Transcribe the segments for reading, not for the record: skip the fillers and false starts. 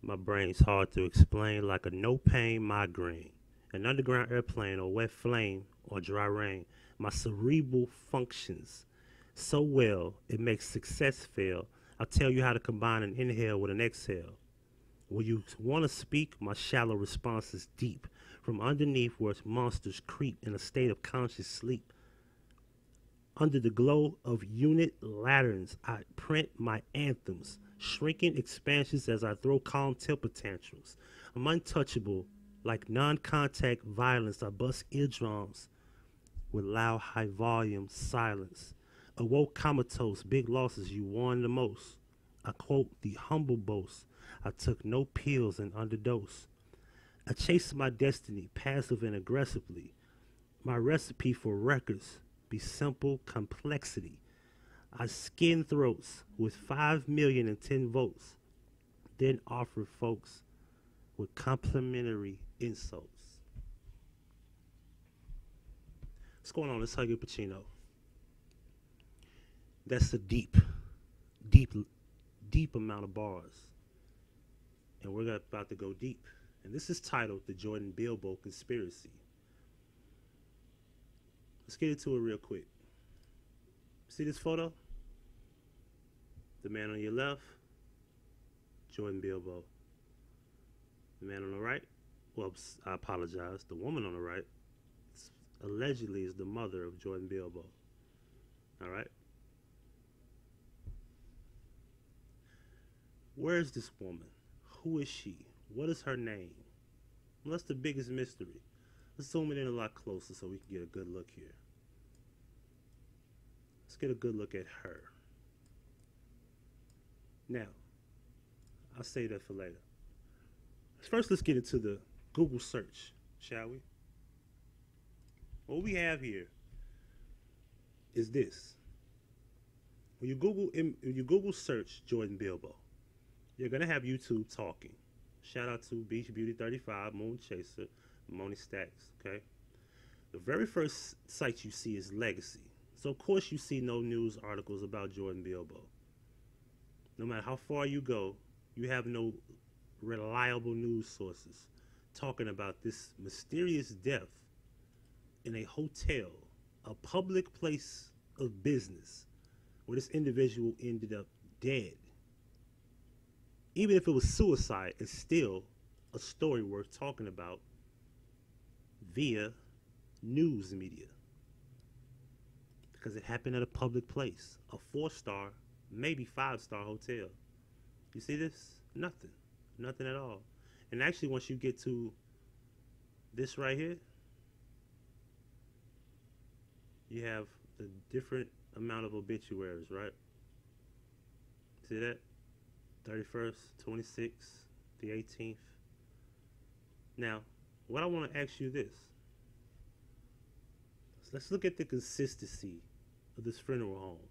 My brain's hard to explain, like a no pain migraine, an underground airplane, or wet flame, or dry rain. My cerebral functions so well it makes success fail. I'll tell you how to combine an inhale with an exhale. When you want to speak, my shallow response is deep. From underneath where monsters creep in a state of conscious sleep. Under the glow of unit lanterns, I print my anthems, shrinking expansions as I throw calm temper tantrums. I'm untouchable, like non contact violence. I bust eardrums with loud, high volume silence. Awoke comatose, big losses you warn the most. I quote the humble boast. I took no pills and underdose. I chased my destiny, passive and aggressively. My recipe for records be simple complexity. I skin throats with 5,010,000 votes, then offer folks with complimentary insults. What's going on? It's Huggie Pacino. That's a deep, deep amount of bars. And we're about to go deep. And this is titled The Jordan Bilbo Conspiracy. Let's get into it real quick. See this photo? The man on your left, Jordan Bilbo. The man on the right, well, I apologize. The woman on the right, allegedly is the mother of Jordan Bilbo. All right? Where is this woman? Who is she? What is her name? Well, that's the biggest mystery. Let's zoom it in a lot closer so we can get a good look here. Let's get a good look at her. Now, I'll save that for later. First, let's get into the Google search, shall we? What we have here is this. When you Google search Jordan Bilbo, you're gonna have YouTube talking. Shout out to Beach Beauty 35, Moon Chaser, Moni Stacks. Okay. The very first site you see is Legacy. So of course you see no news articles about Jordan Bilbo. No matter how far you go, you have no reliable news sources talking about this mysterious death in a hotel, a public place of business, where this individual ended up dead. Even if it was suicide, it's still a story worth talking about via news media. Because it happened at a public place, a 4-star, maybe 5-star hotel. You see this? Nothing. Nothing at all. And actually, once you get to this right here, you have the different amount of obituaries, right? See that? 31st, 26th, the 18th. Now, what I want to ask you this. Let's look at the consistency of this funeral home.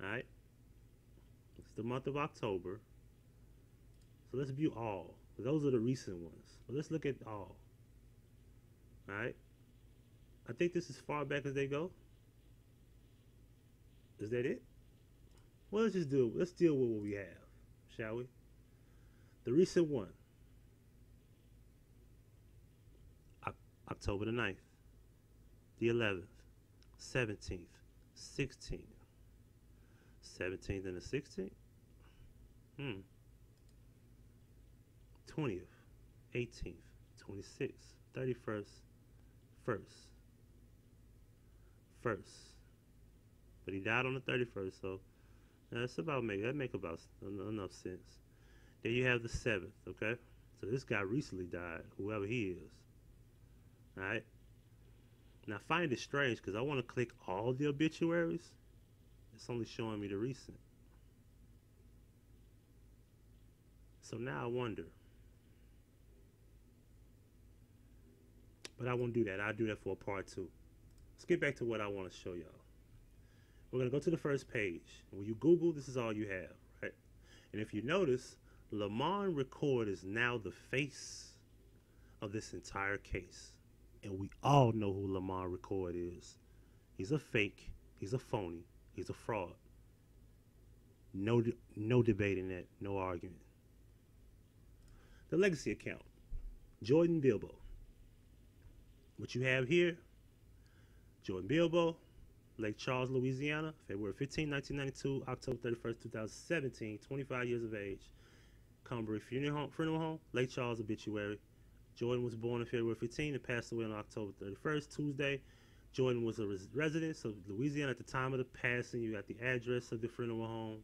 Alright? It's the month of October. So let's view all. Those are the recent ones. But let's look at all. Alright? I think this is as far back as they go. Is that it? Well, let's deal with what we have, shall we? The recent one. October the 9th. The 11th. 17th. 16th. 17th and the 16th? 20th. 18th. 26th. 31st. 1st. But he died on the 31st, so that's about that make about enough sense. Then you have the 7th, okay? So this guy recently died, whoever he is. Alright? Now I find it strange because I want to click all the obituaries. It's only showing me the recent. So now I wonder. But I won't do that. I'll do that for a part 2. Let's get back to what I want to show y'all. We're going to go to the first page. When you Google, this is all you have, right? And if you notice, Lamont Record is now the face of this entire case. And we all know who Lamont Record is. He's a fake. He's a phony. He's a fraud. No debating that. No argument. The legacy account, Jordan Bilbo. What you have here, Jordan Bilbo, Lake Charles, Louisiana, February 15, 1992, October 31st, 2017, 25 years of age. Conbury Funeral Home, Lake Charles obituary. Jordan was born on February 15 and passed away on October 31st, Tuesday. Jordan was a resident of Louisiana at the time of the passing. You got the address of the funeral home.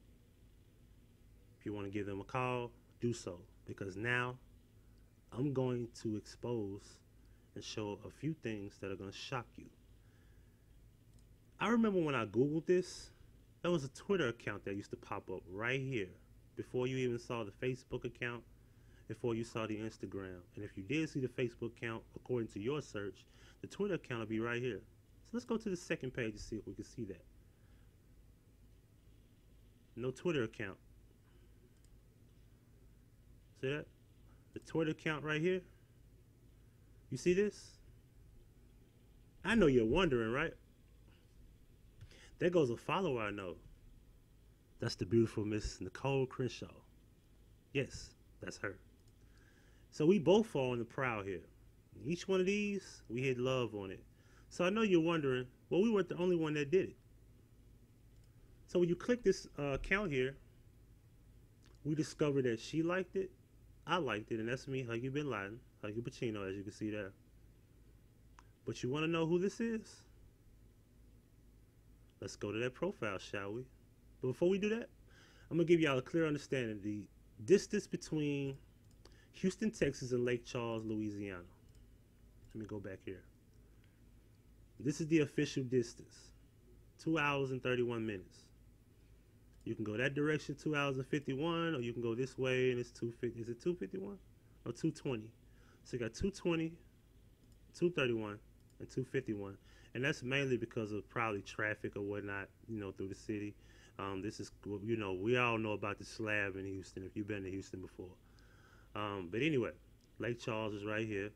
If you want to give them a call, do so, because now I'm going to expose and show a few things that are going to shock you. I remember when I Googled this, there was a Twitter account that used to pop up right here before you even saw the Facebook account, before you saw the Instagram. And if you did see the Facebook account, according to your search, the Twitter account will be right here. So let's go to the second page and see if we can see that. No Twitter account. See that? The Twitter account right here. You see this? I know you're wondering, right? There goes a follower I know. That's the beautiful Miss Nicole Crenshaw. Yes, that's her. So we both fall in the proud here. Each one of these, we hit love on it. So I know you're wondering, well, we weren't the only one that did it. So when you click this account here, we discovered that she liked it, I liked it, and that's me, Huggie bin Laden, Huggie Pacino, as you can see there. But you want to know who this is? Let's go to that profile, shall we? But before we do that, I'm going to give y'all a clear understanding of the distance between Houston, Texas, and Lake Charles, Louisiana. Let me go back here. This is the official distance, 2 hours and 31 minutes. You can go that direction, 2 hours and 51, or you can go this way, and it's 250. Is it 251 or 220? So you got 220, 231, and 251, and that's mainly because of probably traffic or whatnot, you know, through the city. This is, you know, we all know about the slab in Houston if you've been to Houston before. But anyway, Lake Charles is right here.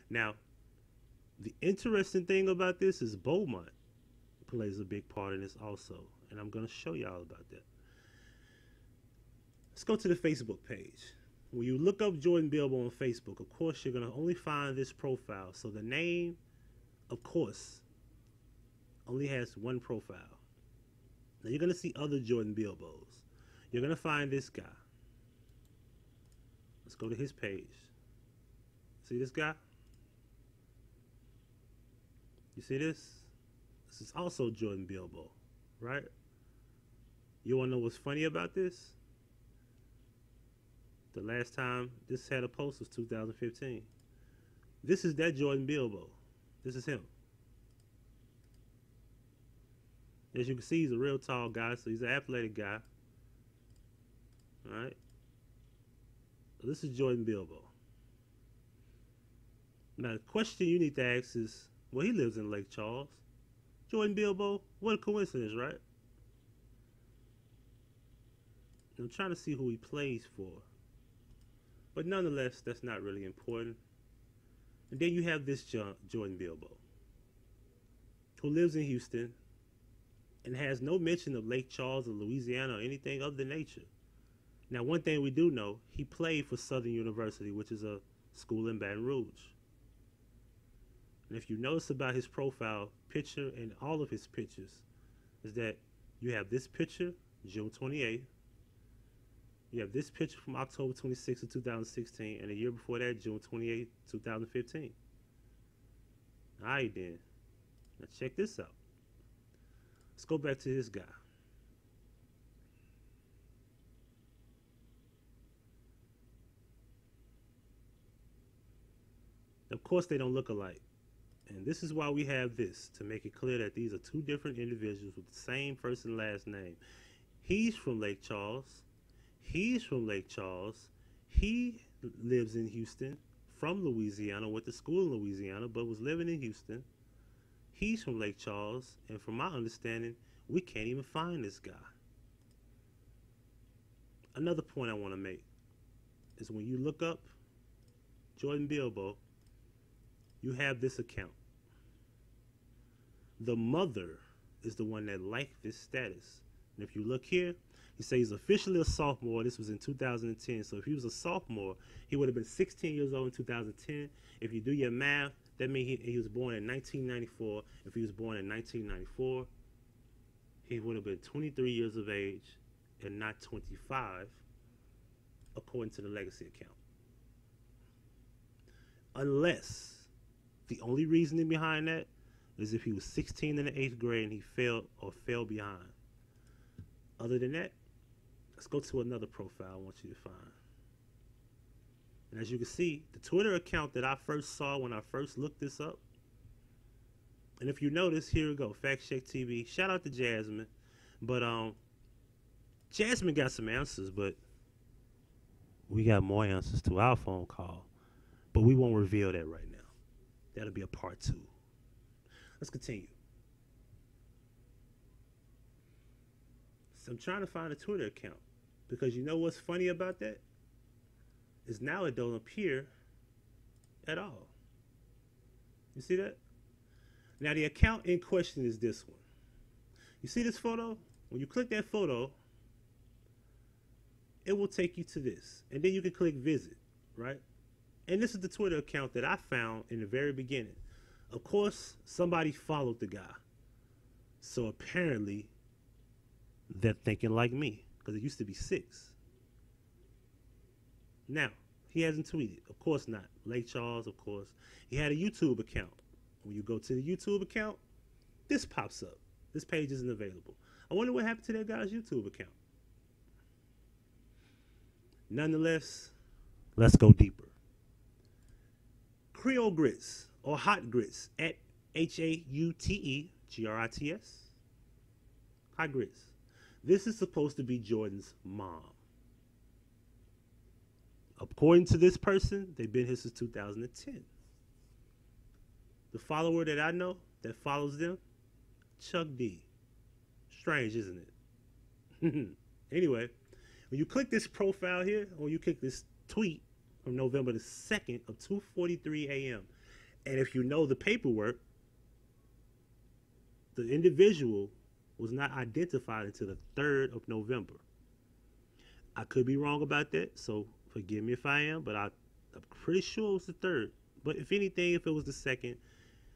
Now, the interesting thing about this is Beaumont plays a big part in this also, and I'm going to show y'all about that. Let's go to the Facebook page. When you look up Jordan Bilbo on Facebook, of course, you're going to only find this profile. So the name, of course, only has one profile. Now you're going to see other Jordan Bilbos. You're going to find this guy. Let's go to his page. See this guy? You see this? This is also Jordan Bilbo, right? You want to know what's funny about this? The last time this had a post was 2015. This is that Jordan Bilbo. This is him. As you can see, he's a real tall guy, so he's an athletic guy. All right. So this is Jordan Bilbo. Now, the question you need to ask is, well, he lives in Lake Charles. Jordan Bilbo, what a coincidence, right? I'm trying to see who he plays for. But nonetheless, that's not really important. And then you have this Jordan Bilbo, who lives in Houston and has no mention of Lake Charles or Louisiana or anything of the nature. Now, one thing we do know, he played for Southern University, which is a school in Baton Rouge. And if you notice about his profile picture and all of his pictures, is that you have this picture, June 28th. You have this picture from October 26th of 2016, and a year before that, June 28th, 2015. All right, then. Now check this out. Let's go back to this guy. Of course, they don't look alike. And this is why we have this, to make it clear that these are two different individuals with the same first and last name. He's from Lake Charles. He's from Lake Charles. He lives in Houston, from Louisiana, went to school in Louisiana, but was living in Houston. He's from Lake Charles, and from my understanding, we can't even find this guy. Another point I want to make is when you look up Jordan Bilbo, you have this account. The mother is the one that liked this status. And if you look here, He says he's officially a sophomore. This was in 2010. So if he was a sophomore, he would have been 16 years old in 2010. If you do your math, that means he was born in 1994. If he was born in 1994, he would have been 23 years of age and not 25, according to the legacy account. Unless the only reasoning behind that is if he was 16 in the 8th grade and he failed or fell behind. Other than that, let's go to another profile I want you to find. And as you can see, the Twitter account that I first saw when I first looked this up, and if you notice, here we go, Fact Check TV. Shout out to Jasmine. But Jasmine got some answers, but we got more answers to our phone call. But we won't reveal that right now. That'll be a part 2. Let's continue. So I'm trying to find a Twitter account, because you know what's funny about that? Is now it don't appear at all. You see that? Now the account in question is this one. You see this photo? When you click that photo, it will take you to this. And then you can click visit, right? And this is the Twitter account that I found in the very beginning. Of course, somebody followed the guy. So apparently, they're thinking like me, because it used to be 6. Now, he hasn't tweeted. Of course not. Lake Charles, of course. He had a YouTube account. When you go to the YouTube account, this pops up. This page isn't available. I wonder what happened to that guy's YouTube account. Nonetheless, let's go deeper. Creole Grits, or Hot Grits, at HAUTEGRITS. Hot Grits. This is supposed to be Jordan's mom. According to this person, they've been here since 2010. The follower that I know that follows them, Chuck D. Strange, isn't it? Anyway, when you click this profile here, or you click this tweet from November the 2nd of 2:43 a.m., and if you know the paperwork, the individual was not identified until the 3rd of November. I could be wrong about that, so forgive me if I am, but I'm pretty sure it was the 3rd. But if anything, if it was the 2nd,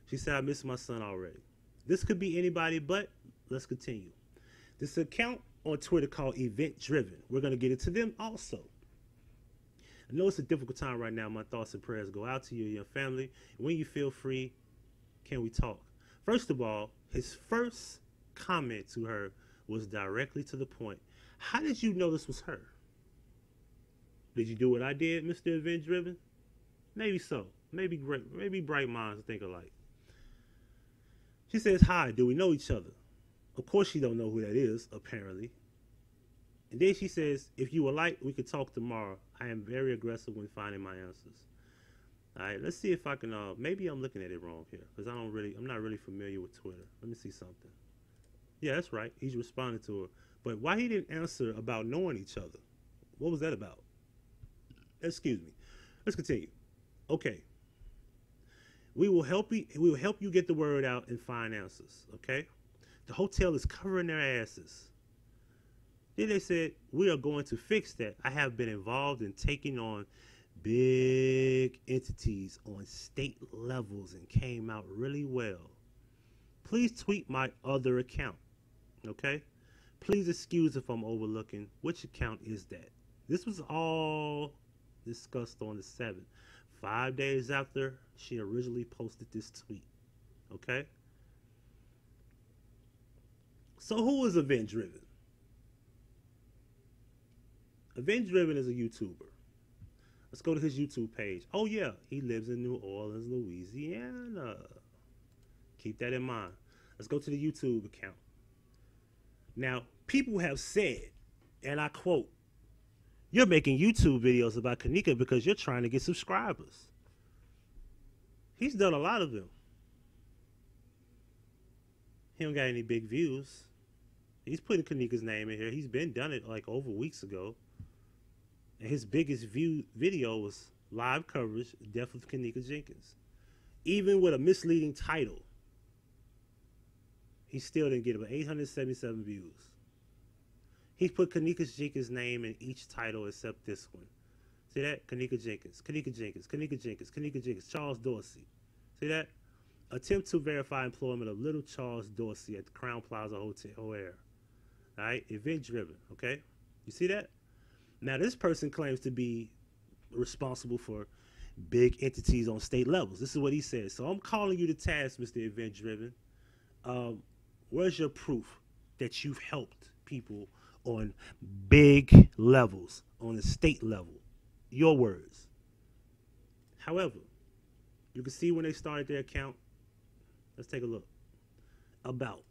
she said, I miss my son already. This could be anybody, but let's continue. This account on Twitter called Event Driven. We're going to get into them also. I know it's a difficult time right now. My thoughts and prayers go out to you and your family. When you feel free, can we talk? First of all, his first comment to her was directly to the point. How did you know this was her? Did you do what I did, Mr. Event Driven? Maybe so. Maybe bright minds think alike. She says, hi, do we know each other? Of course she don't know who that is, apparently. And then she says, if you would like, we could talk tomorrow. I am very aggressive when finding my answers. All right, let's see if I can, maybe I'm looking at it wrong here, because I'm not really familiar with Twitter. Let me see something. Yeah, that's right. He's responding to her. But why he didn't answer about knowing each other? What was that about? Excuse me. Let's continue. Okay. We will help you get the word out and find answers, okay? The hotel is covering their asses. Then they said, we are going to fix that. I have been involved in taking on big entities on state levels and came out really well. Please tweet my other account, okay? Please excuse if I'm overlooking. Which account is that? This was all discussed on the 7th, 5 days after she originally posted this tweet, okay? So who is Event Driven? Event Driven is a YouTuber. Let's go to his YouTube page. Oh yeah, he lives in New Orleans, Louisiana. Keep that in mind. Let's go to the YouTube account. Now, people have said, and I quote, you're making YouTube videos about Kanika because you're trying to get subscribers. He's done a lot of them. He don't got any big views. He's putting Kanika's name in here. He's been done it like over weeks ago. And his biggest view video was live coverage, Death of Kanika Jenkins. Even with a misleading title, he still didn't get about 877 views. He put Kanika Jenkins' name in each title except this one. See that? Kanika Jenkins, Kanika Jenkins, Kanika Jenkins, Kanika Jenkins, Charles Dorsey. See that? Attempt to verify employment of little Charles Dorsey at the Crown Plaza Hotel. O'Hare. All right? Event driven. Okay? You see that? Now, this person claims to be responsible for big entities on state levels. This is what he says. So I'm calling you to task, Mr. Event Driven. Where's your proof that you've helped people on big levels, on the state level? Your words. However, you can see when they started their account. Let's take a look. About.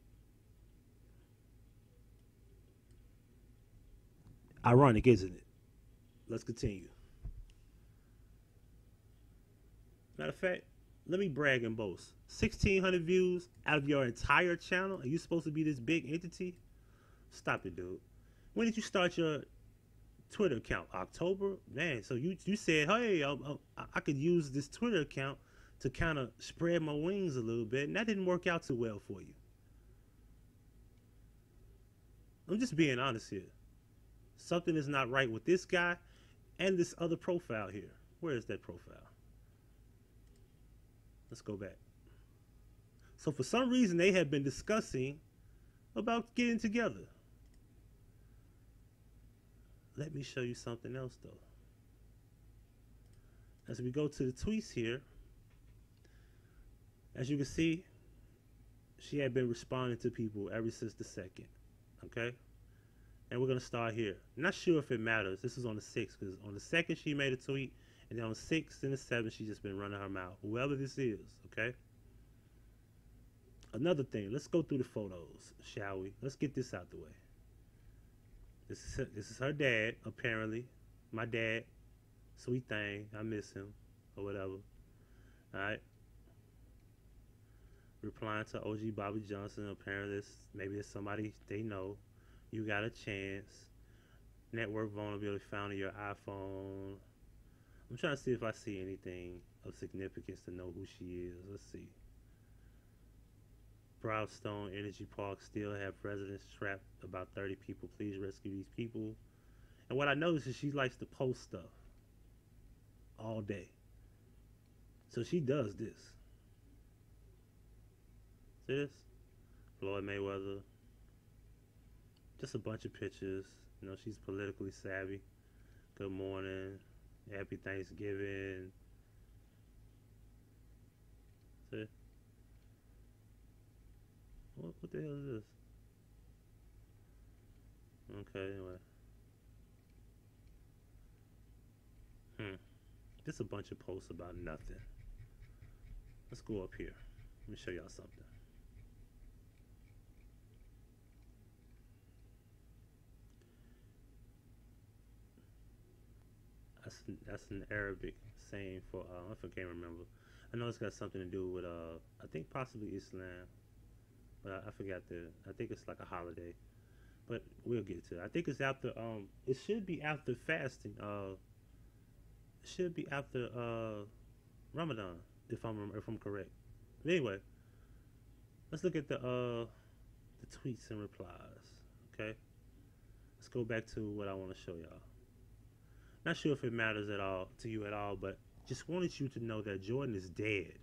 Ironic, isn't it? Let's continue. Matter of fact, let me brag and boast. 1,600 views out of your entire channel, and you supposed to be this big entity? Stop it, dude. When did you start your Twitter account? October? Man, so you said, hey, I could use this Twitter account to kind of spread my wings a little bit, and that didn't work out too well for you. I'm just being honest here. Something is not right with this guy and this other profile here. Where is that profile? Let's go back. So for some reason, they have been discussing about getting together. Let me show you something else, though. As we go to the tweets here, as you can see, she had been responding to people ever since the 2nd. Okay? And we're going to start here. Not sure if it matters. This is on the 6th, because on the 2nd, she made a tweet. And then on the 6th and the 7th, she's just been running her mouth. Whoever this is, okay? Another thing, let's go through the photos, shall we? Let's get this out the way. This is her dad, apparently. My dad. Sweet thing. I miss him. Or whatever. Alright. Replying to OG Bobby Johnson. Apparently, maybe it's somebody they know. You got a chance. Network vulnerability found in your iPhone. I'm trying to see if I see anything of significance to know who she is. Let's see. Brownstone Energy Park still have residents trapped. About 30 people. Please rescue these people. And what I noticed is she likes to post stuff all day. So she does this. See this? Floyd Mayweather. Just a bunch of pictures. You know, she's politically savvy. Good morning. Happy Thanksgiving. See? What the hell is this? Okay, anyway. Just a bunch of posts about nothing. Let's go up here. Let me show y'all something. That's an Arabic saying for I can't remember. I know it's got something to do with I think possibly Islam, but I forgot I think it's like a holiday, but we'll get to it. I think it's after it should be after fasting. It should be after Ramadan if I'm correct. But anyway, let's look at the tweets and replies. Okay, let's go back to what I want to show y'all. Not sure if it matters at all to you at all, but just wanted you to know that Jordan is dead.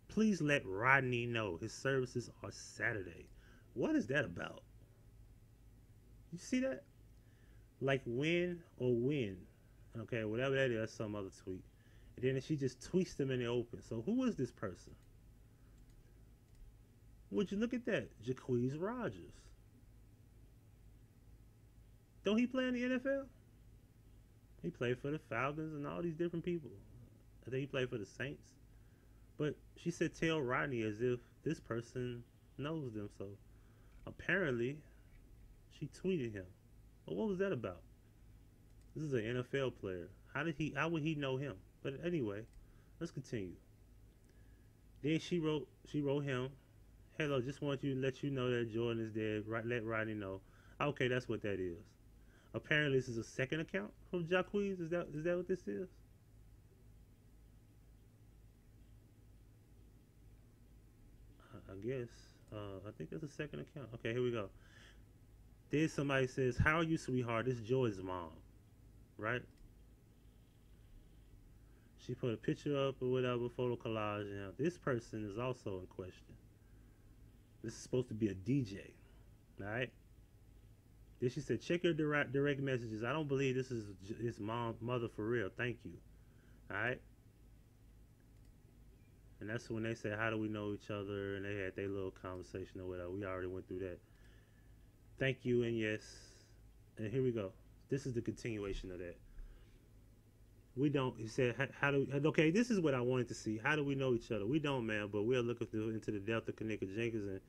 Please let Rodney know his services are Saturday. What is that about? You see that? Like when or when. Okay, whatever that is, that's some other tweet. And then she just tweets them in the open. So who is this person? Would you look at that? Jacquizz Rodgers. Don't he play in the NFL? He played for the Falcons and all these different people. I think he played for the Saints. But she said tell Rodney as if this person knows them. So apparently she tweeted him. But what was that about? This is an NFL player. How would he know him? But anyway, let's continue. Then she wrote him, hello, just want you to let you know that Jordan is dead. Let Rodney know. Okay, that's what that is. Apparently, this is a second account from Jacquizz. Is that what this is? I guess. I think it's a second account. Okay, here we go. Then somebody says, "How are you, sweetheart? This is Joy's mom," right? She put a picture up or whatever, photo collage. Now, this person is also in question. This is supposed to be a DJ, all right? Then she said, "Check your direct messages. I don't believe this is his mother for real. Thank you." All right. And that's when they said, "How do we know each other?" And they had their little conversation or whatever. We already went through that. Thank you and yes. And here we go. This is the continuation of that. We don't. He said, "How do?" Okay, this is what I wanted to see. How do we know each other? We don't, man. But we're looking into the depth of Kanika Jenkins and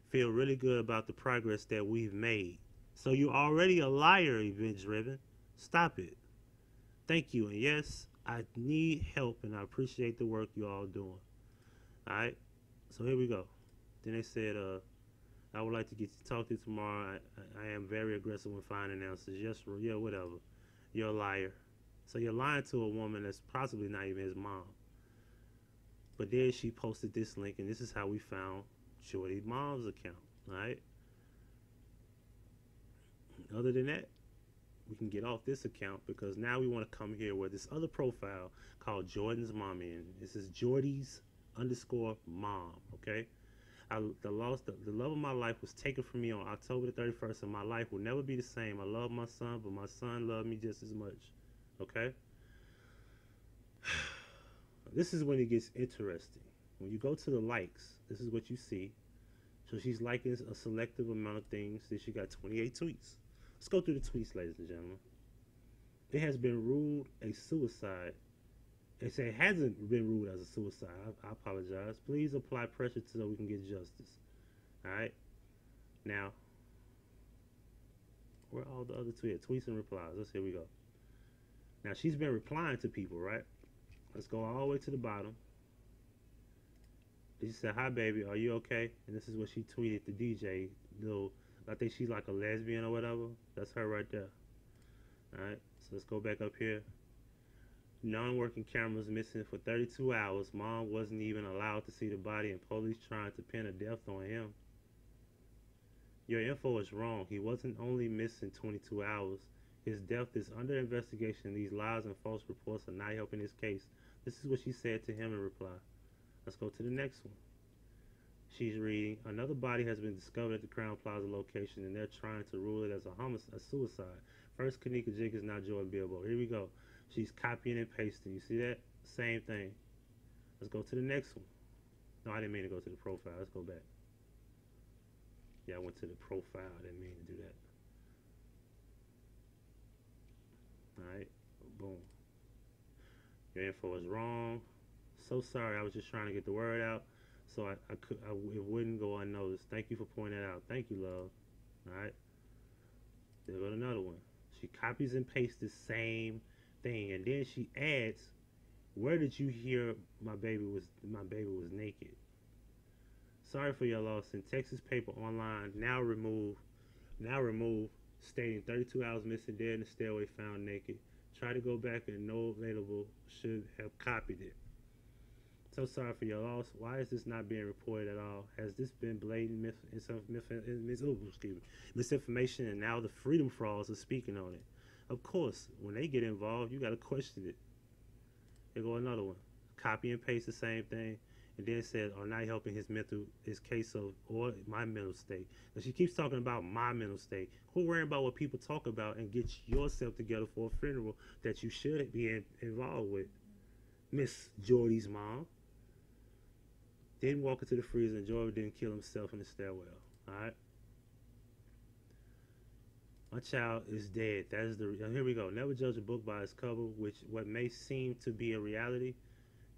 feel really good about the progress that we've made. So you're already a liar, event driven. Stop it. Thank you and yes, I need help and I appreciate the work you all doing. All right. So here we go. Then they said, "I would like to talk to you tomorrow. I am very aggressive when finding answers. Yes, yeah, whatever. You're a liar." So you're lying to a woman that's possibly not even his mom. But then she posted this link, and this is how we found Shorty's mom's account. All right. Other than that, we can get off this account because now we want to come here where this other profile called Jordan's mommy, and this is Jordy's _ mom. Okay. The love of my life was taken from me on October the 31st, and my life will never be the same. I love my son, but my son loved me just as much. Okay? This is when it gets interesting. When you go to the likes, this is what you see. So she's liking a selective amount of things. Then she got 28 tweets. Let's go through the tweets, ladies and gentlemen. It has been ruled a suicide. They say it hasn't been ruled as a suicide. I apologize. Please apply pressure so we can get justice. All right? Now, where are all the other tweets and replies? Here we go. Now, she's been replying to people, right? Let's go all the way to the bottom. She said, "Hi, baby. Are you okay?" And this is what she tweeted the DJ. I think she's like a lesbian or whatever. That's her right there. All right? So let's go back up here. Non-working cameras missing for 32 hours. Mom wasn't even allowed to see the body, and police trying to pin a death on him. Your info is wrong. He wasn't only missing 22 hours. His death is under investigation. These lies and false reports are not helping his case. This is what she said to him in reply. Let's go to the next one. She's reading, "Another body has been discovered at the Crown Plaza location, and they're trying to rule it as a suicide. First Kanika Jenkins, now Jordan Bilbo." Here we go. She's copying and pasting. You see that? Same thing. Let's go to the next one. No, I didn't mean to go to the profile. Let's go back. Yeah, I went to the profile. I didn't mean to do that. Alright, boom. Your info is wrong. So sorry, I was just trying to get the word out, so it wouldn't go unnoticed. Thank you for pointing that out. Thank you, love. Alright. There goes another one. She copies and pastes the same thing, and then she adds, "Where did you hear my baby was naked? Sorry for your loss. In Texas paper online now remove, stating 32 hours missing, dead in the stairway, found naked. Try to go back and no available should have copied it. So sorry for your loss. Why is this not being reported at all? Has this been blatant misinformation, and now the freedom frauds are speaking on it? Of course, when they get involved, you got to question it." There go another one. Copy and paste the same thing, and then said, "Are not helping his case of or my mental state." And she keeps talking about my mental state. Quit worrying about what people talk about and get yourself together for a funeral that you should be involved with. Miss Jordy's mom didn't walk into the freezer, and Jordy didn't kill himself in the stairwell. All right. My child is dead. That is here we go. Never judge a book by its cover, which what may seem to be a reality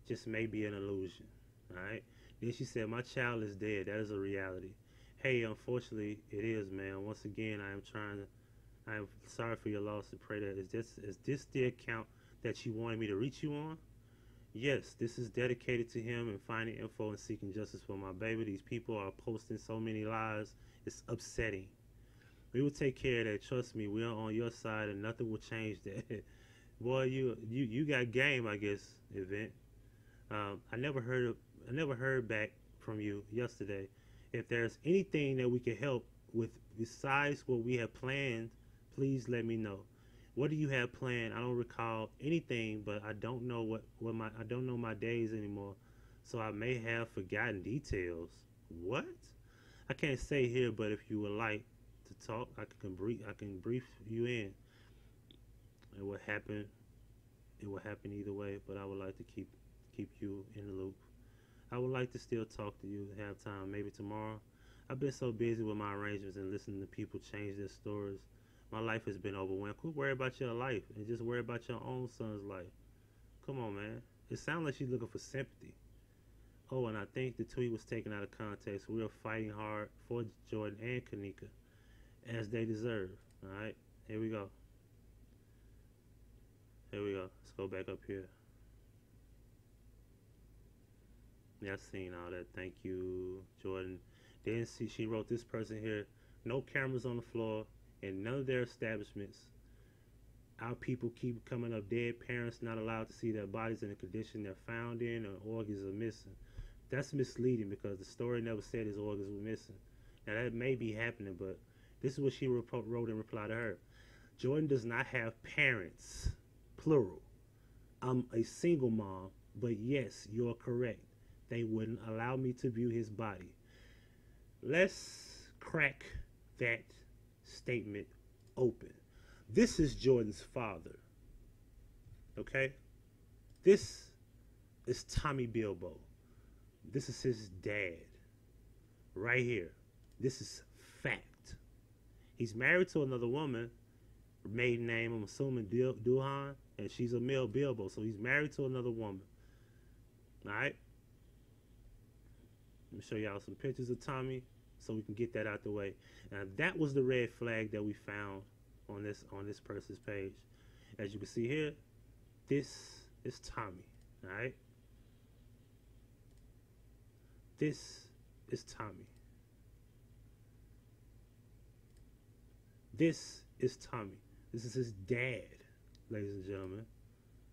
just may be an illusion. All right. Then she said, "My child is dead. That is a reality." Hey, unfortunately, it is, man. Once again, I am sorry for your loss and pray that is this the account that you wanted me to reach you on? Yes, this is dedicated to him and finding info and seeking justice for my baby. These people are posting so many lies. It's upsetting. We will take care of that. Trust me, we are on your side, and nothing will change that. Boy, you got game, I guess. Event. I never heard back from you yesterday. If there's anything that we can help with besides what we have planned, please let me know. What do you have planned? I don't recall anything, but I don't know I don't know my days anymore, so I may have forgotten details. What? I can't say here, but if you would like to talk, I can brief you in. It will happen. It will happen either way, but I would like to keep you in the loop. I would like to still talk to you, have time, maybe tomorrow. I've been so busy with my arrangements and listening to people change their stories. My life has been overwhelmed. Quit worry about your life and just worry about your own son's life. Come on, man. It sounds like she's looking for sympathy. Oh, and I think the tweet was taken out of context. We are fighting hard for Jordan and Kanika, as they deserve. All right, here we go. Here we go. Let's go back up here. Yeah, I've seen all that. Thank you, Jordan. Then she wrote this person here. No cameras on the floor in none of their establishments. Our people keep coming up dead. Parents not allowed to see their bodies in the condition they're found in, or organs are missing. That's misleading because the story never said his organs were missing. Now that may be happening, but this is what she wrote in reply to her. Jordan does not have parents, plural. I'm a single mom, but yes, you're correct. They wouldn't allow me to view his body. Let's crack that statement open. This is Jordan's father. Okay? This is Tommy Bilbo. This is his dad. Right here. This is fact. He's married to another woman. Maiden name, I'm assuming, Duhan. And she's a male Bilbo. So he's married to another woman. Alright? Let me show y'all some pictures of Tommy so we can get that out the way. Now that was the red flag that we found on this person's page. As you can see here, this is Tommy. Alright? This is Tommy. This is Tommy. This is his dad, ladies and gentlemen.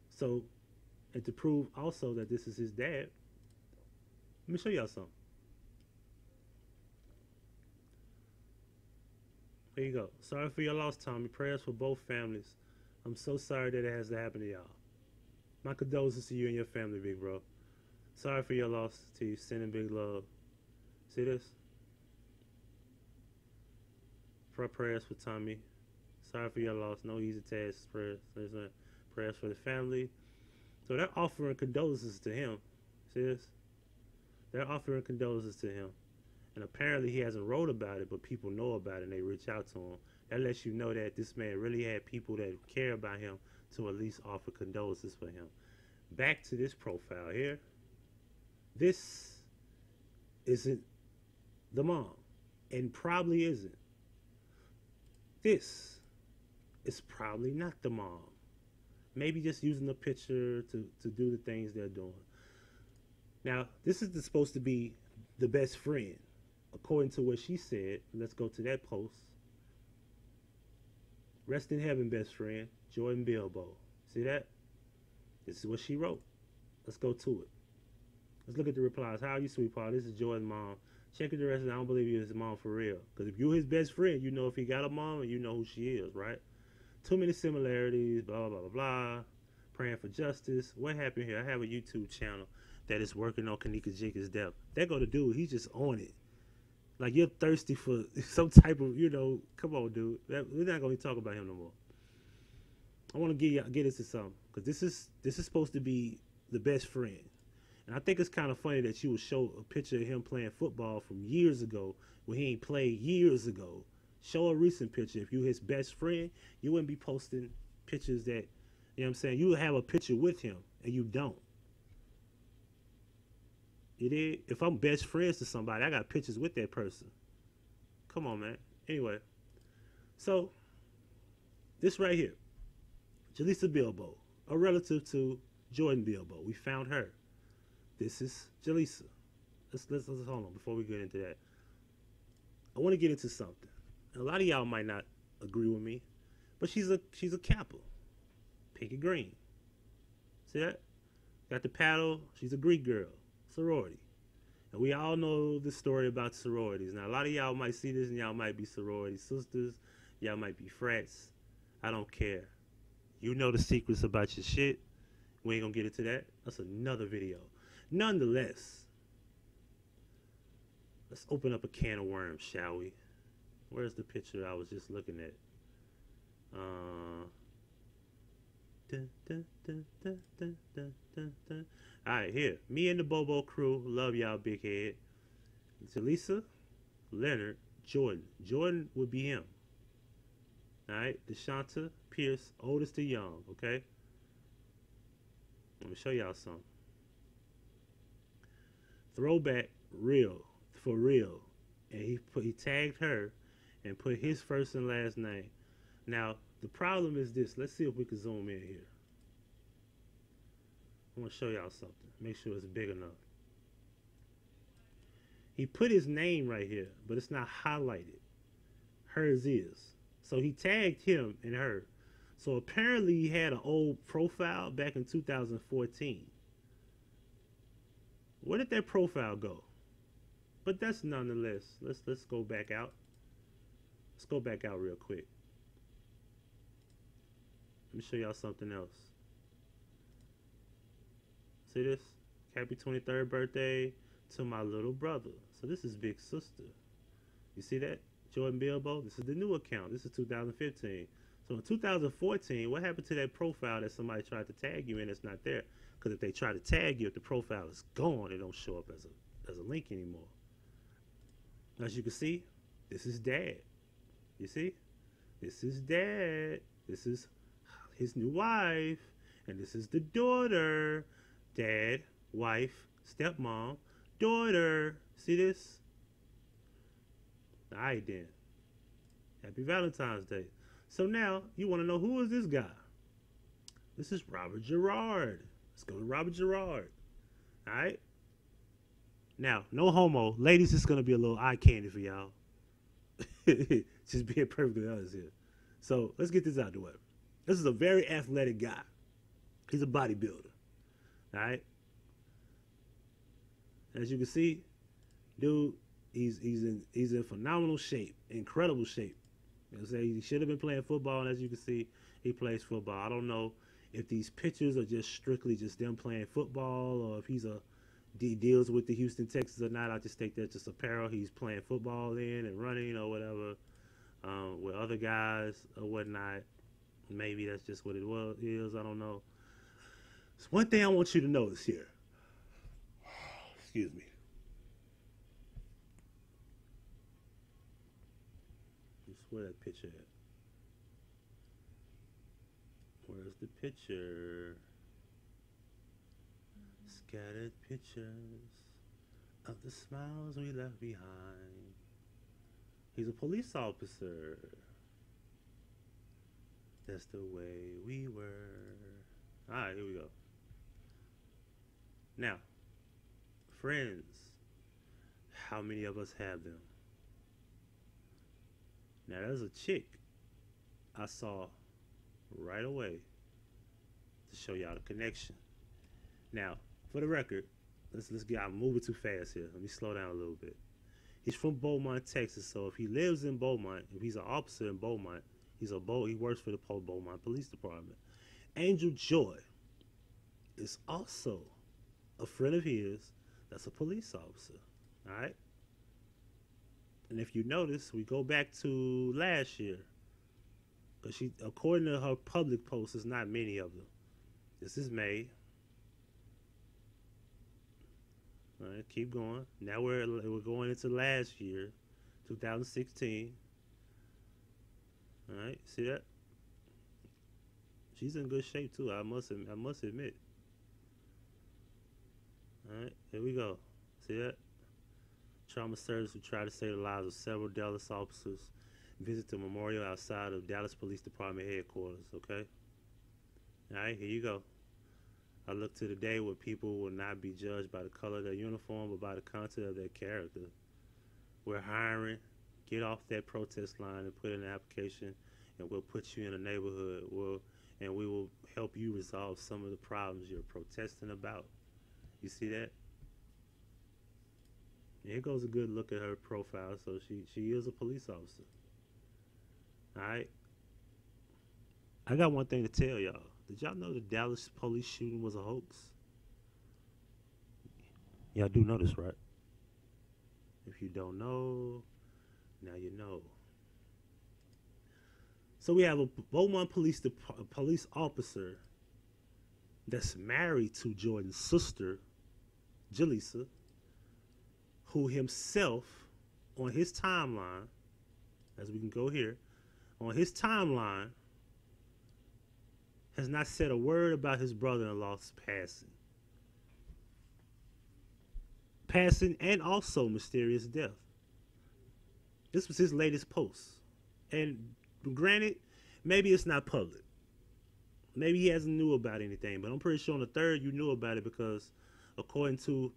So, and to prove also that this is his dad, let me show y'all something. There you go. Sorry for your loss, Tommy. Prayers for both families. I'm so sorry that it has to happen to y'all. My condolences to you and your family, big bro. Sorry for your loss to you. Sending big love. See this? For prayers for Tommy. Sorry for your loss. No easy tasks. Prayers for the family. So they're offering condolences to him. See this? They're offering condolences to him. And apparently he hasn't wrote about it, but people know about it and they reach out to him. That lets you know that this man really had people that care about him to at least offer condolences for him. Back to this profile here. This isn't the mom, and probably isn't. This is probably not the mom. Maybe just using the picture to do the things they're doing. Now, this is supposed to be the best friend, according to what she said. Let's go to that post. Rest in heaven, best friend, Jordan Bilbo. See that? This is what she wrote. Let's go to it. Let's look at the replies. How are you, sweetheart? This is Jordan's mom. Check the rest. I don't believe you're his mom for real. Because if you're his best friend, you know if he got a mom and you know who she is, right? Too many similarities, blah, blah, blah, blah. Praying for justice. What happened here? I have a YouTube channel that is working on Kanika Jenkins' death. That go to dude, he's just on it. Like, you're thirsty for some type of, come on, dude. We're not going to talk about him no more. I want to get into something. Because this is supposed to be the best friend. And I think it's kind of funny that you would show a picture of him playing football from years ago when he ain't played years ago. Show a recent picture. If you his best friend, you wouldn't be posting pictures that, you know what I'm saying? You would have a picture with him, and you don't. You did? If I'm best friends to somebody, I got pictures with that person. Come on, man. Anyway. So, this right here. Jaleesa Bilbo, a relative to Jordan Bilbo. We found her. This is Jaleesa. Let's hold on before we get into that. I want to get into something. A lot of y'all might not agree with me, but she's a Kappa, pink and green. See that? Got the paddle. She's a Greek girl, sorority. And we all know the story about sororities. Now, a lot of y'all might see this and y'all might be sorority sisters. Y'all might be frats. I don't care. You know the secrets about your shit. We ain't gonna get into that. That's another video. Nonetheless, let's open up a can of worms, shall we? Where's the picture I was just looking at? Dun, dun, dun, dun, dun, dun, dun, dun. All right, here. Me and the Bobo crew. Love y'all, big head. Jaleesa, Leonard, Jordan. Jordan would be him. All right, Deshanta, Pierce, oldest to young. Okay. Let me show y'all something. Throwback, real, for real, and he tagged her, and put his first and last name. Now the problem is this. Let's see if we can zoom in here. I want to show y'all something. Make sure it's big enough. He put his name right here, but it's not highlighted. Hers is. So he tagged him and her. So apparently he had an old profile back in 2014. Where did that profile go? But that's nonetheless. Let's go back out. Let's go back out real quick. Let me show y'all something else. See this? Happy 23rd birthday to my little brother. So this is big sister. You see that? Jordan Bilbo. This is the new account. This is 2015. So in 2014, what happened to that profile that somebody tried to tag you in that's not there? Because if they try to tag you, if the profile is gone, it don't show up as a link anymore. As you can see, this is dad. You see? This is dad. This is his new wife. And this is the daughter. Dad, wife, stepmom, daughter. See this? Alright then. Happy Valentine's Day. So now, you want to know who is this guy? This is Robert Gerard. Let's go to Robert Gerard. Alright? Now, no homo. Ladies, it's going to be a little eye candy for y'all. Just being perfectly honest here. So, let's get this out the way. This is a very athletic guy. He's a bodybuilder. Alright? As you can see, dude, he's in phenomenal shape. Incredible shape. You know what I'm saying? He should have been playing football, and as you can see, he plays football. I don't know if these pictures are just strictly just them playing football, or if he deals with the Houston Texans or not. I just think that's just apparel he's playing football in and running or whatever with other guys or whatnot. Maybe that's just what it is. I don't know. So one thing I want you to notice here. Excuse me. Where's that picture at? Where's the picture? Scattered pictures of the smiles we left behind. He's a police officer. That's the way we were. Alright, here we go. Now, friends. How many of us have them? Now there's a chick I saw right away to show y'all the connection. Now, for the record, I'm moving too fast here. Let me slow down a little bit. He's from Beaumont, Texas, so if he lives in Beaumont, if he's an officer in Beaumont, he works for the Beaumont Police Department. Angel Joy is also a friend of his that's a police officer. Alright? And if you notice, we go back to last year. Because according to her public posts, there's not many of them. This is May. All right, keep going. Now we're going into last year, 2016. All right, see that? She's in good shape too. I must admit. All right, here we go. See that? Trauma service who tried to save the lives of several Dallas officers visit the memorial outside of Dallas Police Department headquarters, okay? All right, here you go. I look to the day where people will not be judged by the color of their uniform, but by the content of their character. We're hiring. Get off that protest line and put in an application, and we'll put you in a neighborhood, and we will help you resolve some of the problems you're protesting about. You see that? Here goes a good look at her profile. So she is a police officer. All right. I got one thing to tell y'all. Did y'all know the Dallas police shooting was a hoax? Y'all do know this, right? If you don't know, now you know. So we have a Beaumont police officer that's married to Jordan's sister, Jaleesa, who himself, on his timeline, as we can go here, on his timeline, has not said a word about his brother-in-law's passing. Passing and also mysterious death. This was his latest post. And granted, maybe it's not public. Maybe he hasn't knew about anything, but I'm pretty sure on the 3rd you knew about it because according to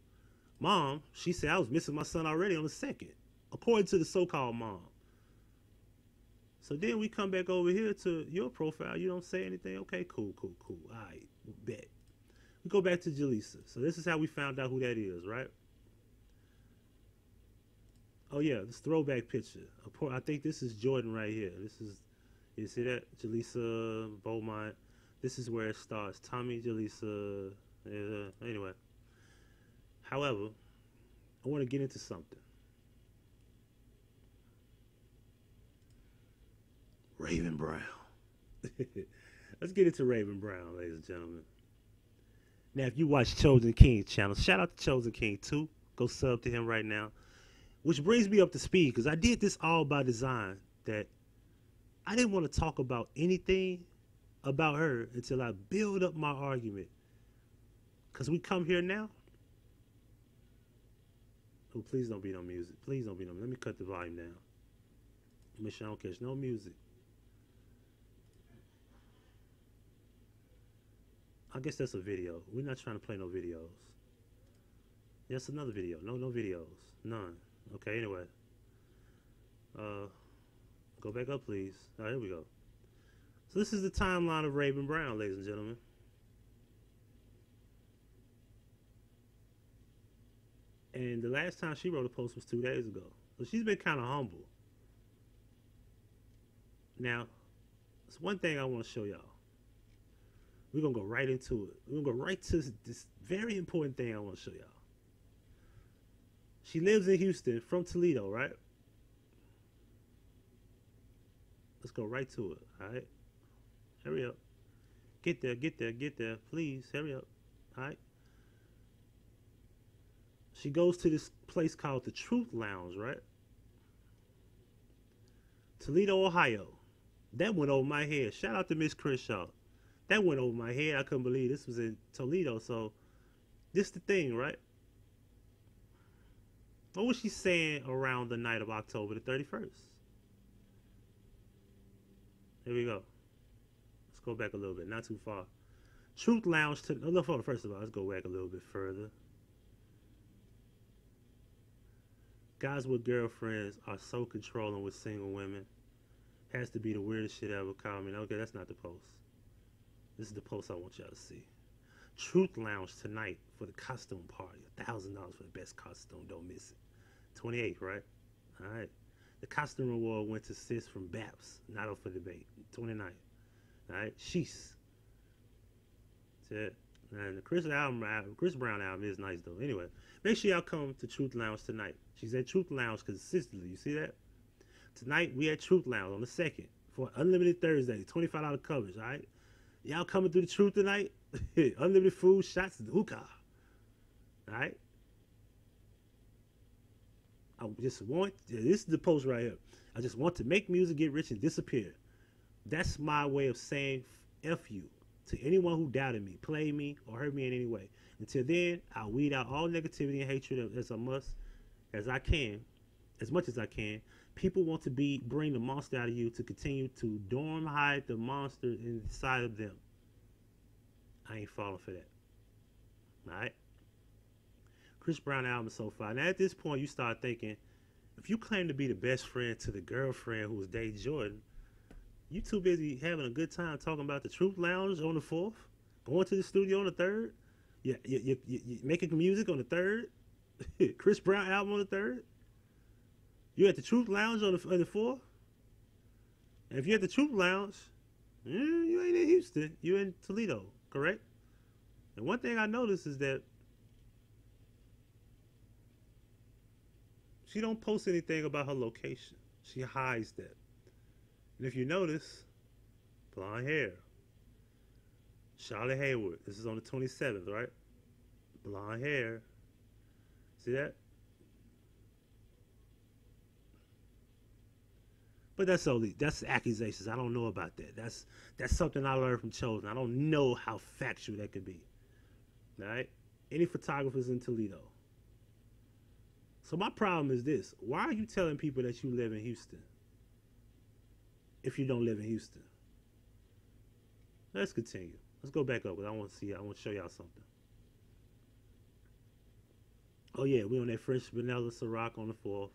mom, she said I was missing my son already on the 2nd. According to the so-called mom. So then we come back over here to your profile. You don't say anything. Okay, cool. All right, bet. We go back to Jaleesa. So this is how we found out who that is, right? Oh yeah, this throwback picture. I think this is Jordan right here. This is, you see that? Jaleesa, Beaumont. This is where it starts. Tommy, Jaleesa. Anyway. However, I want to get into something. Raven Brown. Let's get into Raven Brown, ladies and gentlemen. Now, if you watch Chosen King's channel, shout out to Chosen King too. Go sub to him right now. Which brings me up to speed because I did this all by design. That I didn't want to talk about anything about her until I build up my argument. Because we come here now. Oh, please don't be no music. Please don't be no music. Let me cut the volume down. Make sure I don't catch no music. I guess that's a video. We're not trying to play no videos. That's another video. No videos. None. Okay, anyway. Go back up, please. All right, here we go. So this is the timeline of Raven Brown, ladies and gentlemen. And the last time she wrote a post was 2 days ago. So she's been kind of humble. Now, there's one thing I want to show y'all. We're going to go right into it. We're going to go right to this very important thing I want to show y'all. She lives in Houston from Toledo, right? Let's go right to it, all right? Hurry up. Get there. Please, hurry up, all right? She goes to this place called the Truth Lounge, right? Toledo, Ohio. That went over my head. Shout out to Miss Crenshaw. That went over my head. I couldn't believe this was in Toledo. So, this the thing, right? What was she saying around the night of October the 31st? Here we go. Let's go back a little bit. Not too far. Truth Lounge took... Oh, first of all, let's go back a little bit further. Guys with girlfriends are so controlling with single women. Has to be the weirdest shit ever. Comment. Okay, that's not the post. This is the post I want y'all to see. Truth Lounge tonight for the costume party. $1,000 for the best costume. Don't miss it. 28th, right? All right. The costume award went to Sis from BAPS. Not up for debate. 29th. All right. Sheesh. That's it. And the Chris Brown album is nice though. Anyway, make sure y'all come to Truth Lounge tonight. She's at Truth Lounge consistently. You see that? Tonight we at Truth Lounge on the 2nd for Unlimited Thursday. $25 coverage. All right. Y'all coming through the truth tonight? Unlimited food, shots, and hookah. All right. I just want, this is the post right here. I just want to make music, get rich, and disappear. That's my way of saying F you to anyone who doubted me, played me, or hurt me in any way. Until then, I'll weed out all negativity and hatred as much as I can. People want to bring the monster out of you to continue to dorm hide the monster inside of them. I ain't falling for that. All right. Chris Brown album so far. Now at this point, you start thinking, if you claim to be the best friend to the girlfriend who was dating Jordan, you too busy having a good time talking about the Truth Lounge on the 4th, going to the studio on the 3rd, you making music on the 3rd. Chris Brown album on the 3rd. You at the Truth Lounge on the 4th. And if you're at the Truth Lounge, you ain't in Houston. You in Toledo, correct? And one thing I noticed is that she don't post anything about her location. She hides that. And if you notice, blonde hair. Charlotte Hayward. This is on the 27th, right? Blonde hair. See that? But that's accusations. I don't know about that. That's something I learned from Chosen. I don't know how factual that could be. All right? Any photographers in Toledo. So my problem is this. Why are you telling people that you live in Houston if you don't live in Houston? Let's continue. Let's go back up because I want to show y'all something. Oh yeah, we on that French vanilla Ciroc on the 4th.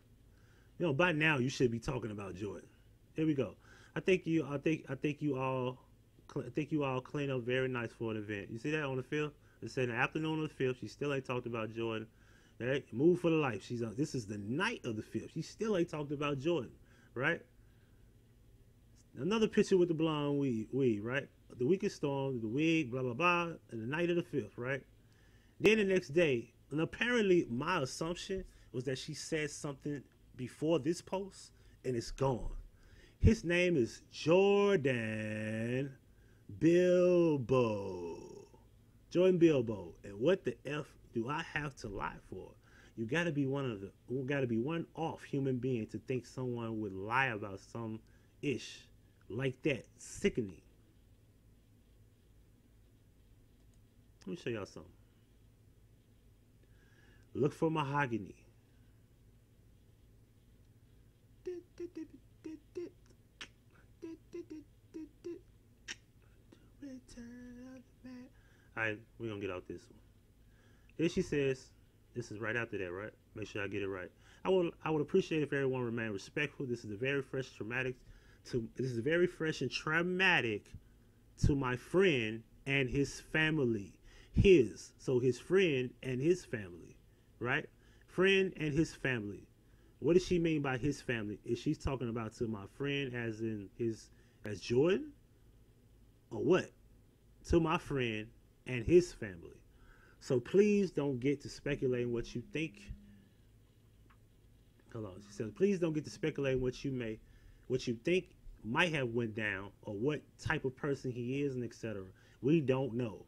You know, by now you should be talking about Jordan. Here we go. I think you all clean up very nice for an event. You see that on the 5th? It said in the afternoon of the 5th. She still ain't talked about Jordan. Right? Move for the life. This is the night of the 5th. She still ain't talked about Jordan. Right? Another picture with the blonde weed. Right? The weakest storm, the wig, blah blah blah, and the night of the 5th. Right? Then the next day, and apparently my assumption was that she said something before this post, and it's gone. His name is Jordan Bilbo. Jordan Bilbo. And what the F do I have to lie for? You gotta be one off human being to think someone would lie about some ish like that. Sickening. Let me show y'all something. Look for mahogany. Alright, we're gonna get out this one. Then she says, this is right after that, right? Make sure I get it right. I would appreciate if everyone remained respectful. This is very fresh and traumatic to my friend and his family. So his friend and his family, right? Friend and his family. What does she mean by his family? Is she talking about to my friend as in as Jordan? Or what? To my friend and his family. So please don't get to speculating what you think. Hold on. She says, please don't get to speculating what you think might have went down or what type of person he is and etc. We don't know.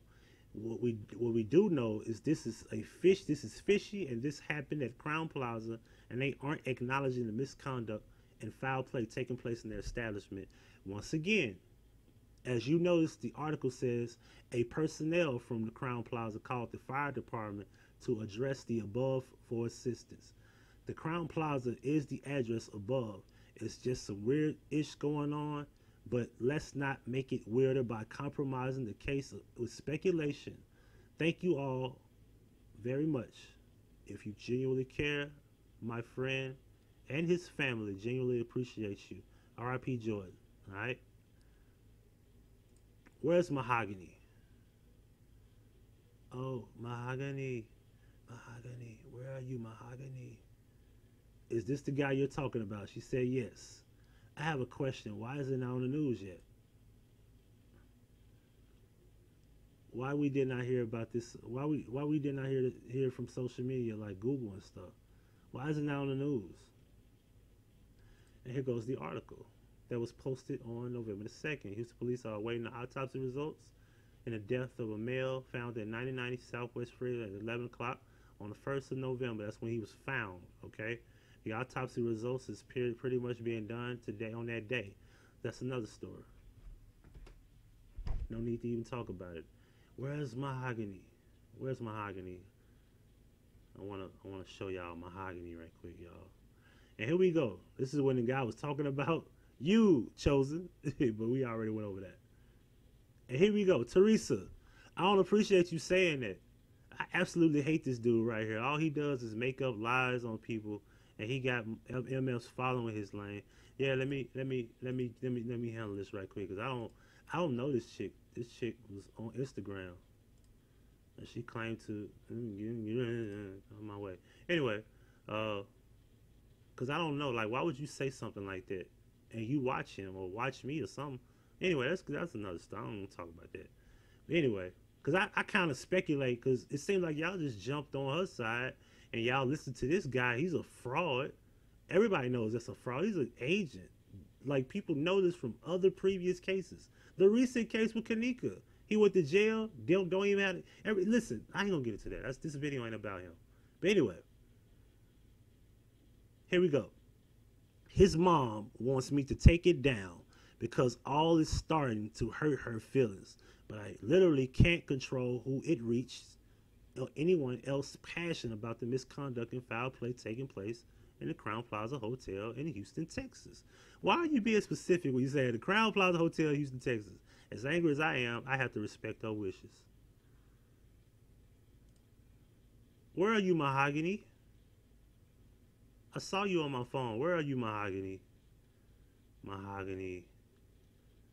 What we do know is this is fishy, and this happened at Crown Plaza, and they aren't acknowledging the misconduct and foul play taking place in their establishment. Once again, as you notice, the article says a personnel from the Crown Plaza called the fire department to address the above for assistance. The Crown Plaza is the address above. It's just some weird ish going on, but let's not make it weirder by compromising the case with speculation. Thank you all very much. If you genuinely care, my friend and his family genuinely appreciate you. R.I.P. Jordan. All right. Where's Mahogany? Oh, Mahogany. Mahogany. Where are you, Mahogany? Is this the guy you're talking about? She said yes. I have a question. Why is it not on the news yet? Why we did not hear about this? Why we did not hear from social media like Google and stuff? Why is it not on the news? And here goes the article that was posted on November the 2nd. Houston police are awaiting the autopsy results in the death of a male found at 9090 Southwest Freeway at 11 o'clock on the 1st of November. That's when he was found, okay? The autopsy results is pretty much being done today on that day. That's another story. No need to even talk about it. Where's Mahogany? Where's Mahogany? I wanna show y'all Mahogany right quick, y'all. And here we go. This is when the guy was talking about you, Chosen, but we already went over that. And here we go. Teresa, I don't appreciate you saying that. I absolutely hate this dude right here. All he does is make up lies on people, and he got MFs following his lane. Yeah, let me handle this right quick, because I don't know this chick. This chick was on Instagram. And she claimed to on my way. Anyway, because I don't know, like, why would you say something like that? And you watch him or watch me or something. Anyway, that's another story. I don't want to talk about that. But anyway, because I kind of speculate because it seems like y'all just jumped on her side and y'all listen to this guy. He's a fraud. Everybody knows that's a fraud. He's an agent. Like, people know this from other previous cases. The recent case with Kanika, he went to jail. Don't even have to. Listen, I ain't gonna get into that. This video ain't about him. But anyway, here we go. His mom wants me to take it down because all is starting to hurt her feelings. But I literally can't control who it reaches or anyone else passionate about the misconduct and foul play taking place in the Crown Plaza Hotel in Houston, Texas. Why are you being specific when you say the Crown Plaza Hotel in Houston, Texas? As angry as I am, I have to respect her wishes. Where are you, Mahogany? I saw you on my phone. Where are you, Mahogany? Mahogany.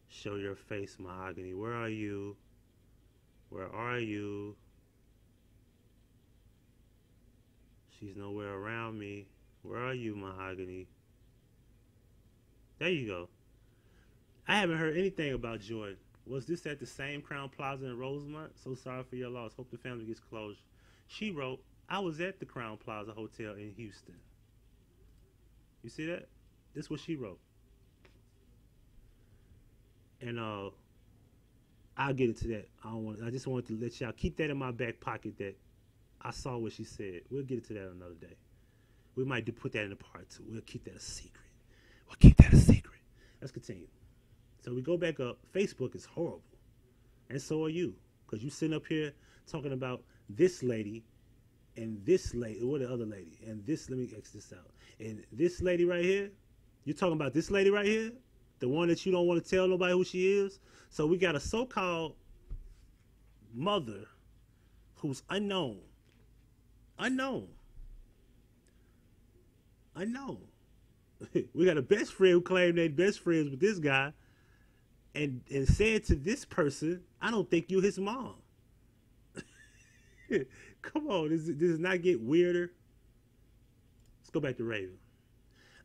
Show your face, Mahogany. Where are you? Where are you? She's nowhere around me. Where are you, Mahogany? There you go. I haven't heard anything about Jordan. Was this at the same Crown Plaza in Rosemont? So sorry for your loss. Hope the family gets closure. She wrote, I was at the Crown Plaza Hotel in Houston. You see that? This is what she wrote. And I'll get into that. I just wanted to let y'all keep that in my back pocket that I saw what she said. We'll get into that another day. We might put that in a part 2. We'll keep that a secret. We'll keep that a secret. Let's continue. So we go back up. Facebook is horrible. And so are you. Because you sitting up here talking about this lady and this lady. What the other lady? And this, let me X this out. And this lady right here. You're talking about this lady right here? The one that you don't want to tell nobody who she is? So we got a so-called mother who's unknown. Unknown. We got a best friend who claimed they're best friends with this guy and said to this person, I don't think you're his mom. Come on, does not get weirder? Let's go back to Raven.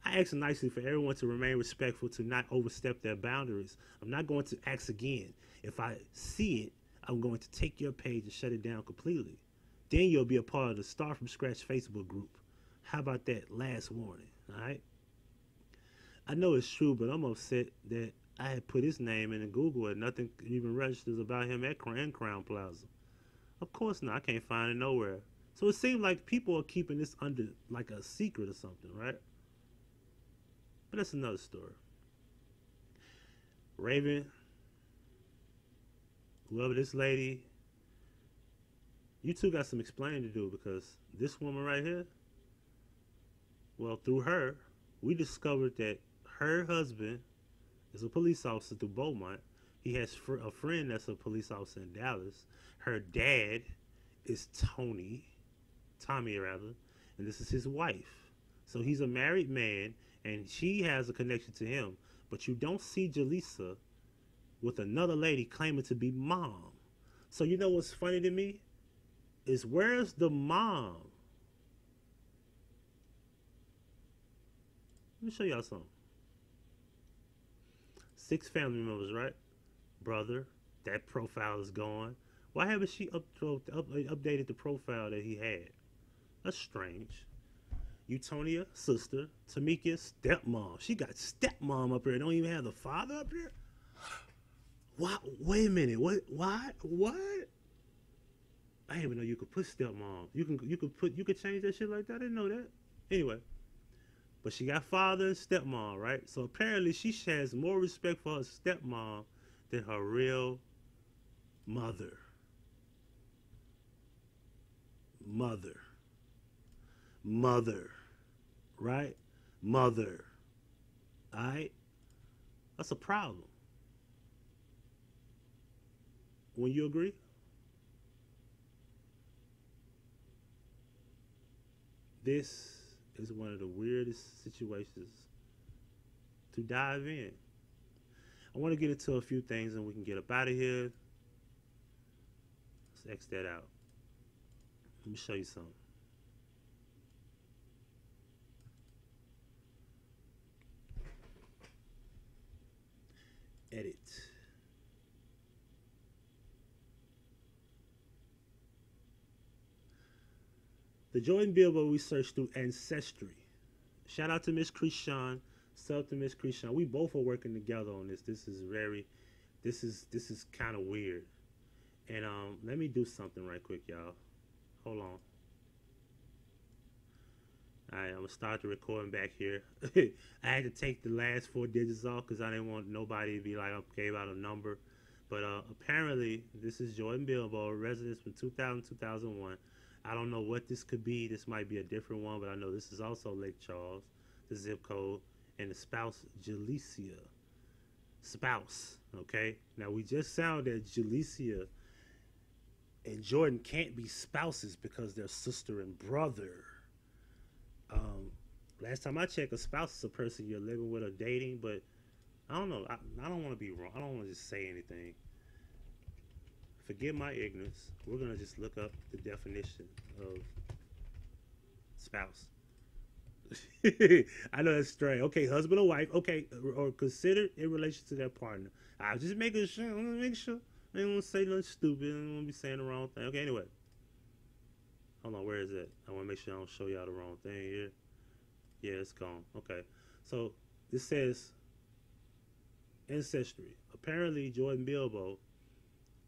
I asked nicely for everyone to remain respectful, to not overstep their boundaries. I'm not going to ask again. If I see it, I'm going to take your page and shut it down completely. Then you'll be a part of the Start From Scratch Facebook group. How about that? Last warning, all right? I know it's true, but I'm upset that I had put his name in Google and nothing even registers about him at Crown Plaza. Of course not. I can't find it nowhere. So it seems like people are keeping this under like a secret or something, right? But that's another story. Raven, whoever this lady, you two got some explaining to do because this woman right here, well, through her, we discovered that her husband is a police officer through Beaumont. He has a friend that's a police officer in Dallas. Her dad is Tommy rather, and this is his wife. So he's a married man, and she has a connection to him. But you don't see Jaleesa with another lady claiming to be mom. So you know what's funny to me? Is where's the mom? Let me show y'all something. 6 family members, right? Brother, that profile is gone. Why haven't she updated the profile that he had? That's strange. Eutonia, sister. Tamika, stepmom. She got stepmom up here. Don't even have the father up here? What? Wait a minute. What? Why? What? I didn't even know you could put stepmom. You could change that shit like that. I didn't know that. Anyway. But she got father and stepmom, right? So apparently she has more respect for her stepmom than her real mother. Mother. Right? Mother. Alright? That's a problem. Wouldn't you agree? This is one of the weirdest situations to dive in. I want to get into a few things and we can get up out of here. Let's X that out. Let me show you something. Edit. The Jordan Bilbo we searched through Ancestry. Shout out to Miss Krishan. Sub to Miss Krishan. We both are working together on this. This is kind of weird. And let me do something right quick, y'all. Hold on. Alright, I'm gonna start the recording back here. I had to take the last 4 digits off because I didn't want nobody to be like I gave out a number. But apparently, this is Jordan Bilbo, residence from 2000 2001. I don't know what this could be. This might be a different one, but I know this is also Lake Charles, the zip code, and the spouse, Jalicia. Spouse, okay? Now, we just found that Jalicia and Jordan can't be spouses because they're sister and brother. Last time I checked, a spouse is a person you're living with or dating, but I don't know. I don't want to be wrong. I don't want to just say anything. Forgive my ignorance. We're going to just look up the definition of spouse. I know that's strange. Okay, husband or wife. Okay, or considered in relation to their partner. I was just making sure. I'm going to make sure. I don't want to say nothing stupid. I don't want to be saying the wrong thing. Okay, anyway. Hold on, where is it? I want to make sure I don't show y'all the wrong thing here. Yeah, it's gone. Okay. So, this says Ancestry. Apparently, Jordan Bilbo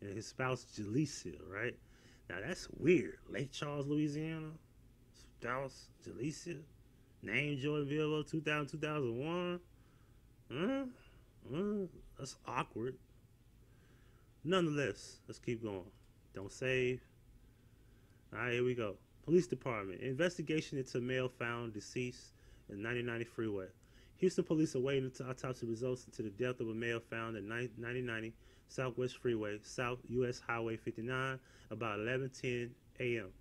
and his spouse, Jalicia, right? Now, that's weird. Lake Charles, Louisiana. Spouse, Jalicia. Name Jordan Bilbo, 2000, 2001. That's awkward. Nonetheless, let's keep going. Don't save. All right, here we go. Police Department. Investigation into male found deceased in 9090 freeway. Houston police are waiting until autopsy results into the death of a male found at 9090 Southwest Freeway, South U.S. Highway 59, about 11:10 a.m.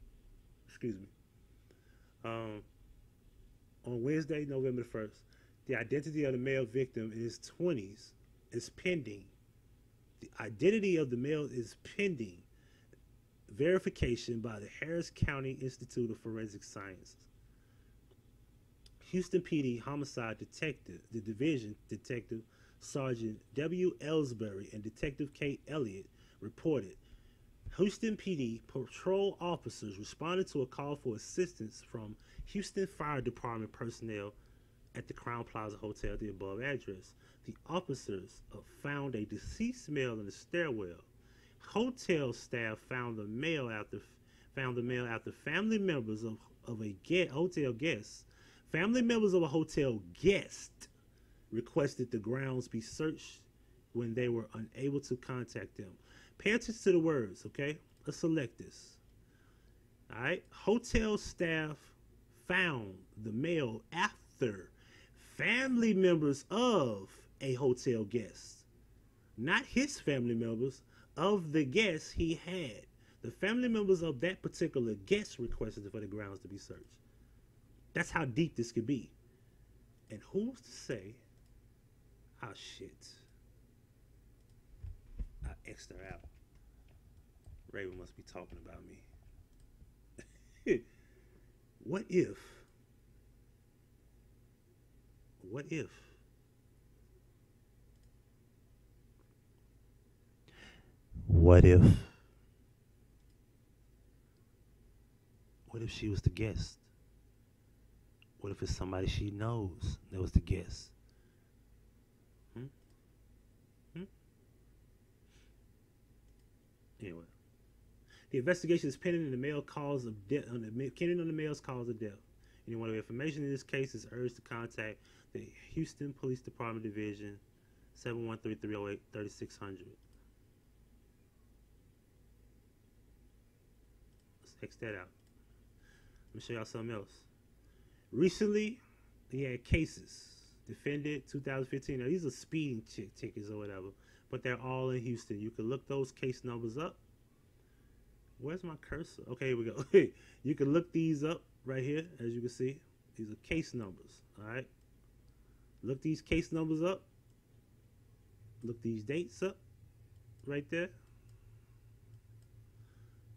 Excuse me. On Wednesday, November 1st, the identity of the male victim in his 20s is pending. The identity of the male is pending verification by the Harris County Institute of Forensic Sciences. Houston PD Homicide Detective, the Division Detective Sergeant W. Ellsbury and Detective Kate Elliott reported Houston PD patrol officers responded to a call for assistance from Houston Fire Department personnel at the Crown Plaza Hotel at the above address. The officers found a deceased male in the stairwell. Hotel staff found the male after family members of a hotel guest. Family members of a hotel guest requested the grounds be searched when they were unable to contact them. Pay attention to the words, okay? Let's select this. All right. Hotel staff found the male after family members of a hotel guest, not his family members, of the guests he had. The family members of that particular guest requested for the grounds to be searched. That's how deep this could be. And who's to say, oh shit, I X'd her out. Raven must be talking about me. What if what if she was the guest? What if it's somebody she knows that was the guest? Anyway, the investigation is pending on the male cause of death. Pending on the male's cause of death. Anyone with information in this case is urged to contact the Houston Police Department Division 713-308-3600. Let's X that out. Let me show y'all something else. Recently, he had cases. Defended 2015. Now, these are speeding tickets or whatever, but they're all in Houston. You can look those case numbers up. Where's my cursor? Okay, here we go. You can look these up right here, as you can see. These are case numbers, all right? Look these case numbers up. Look these dates up right there.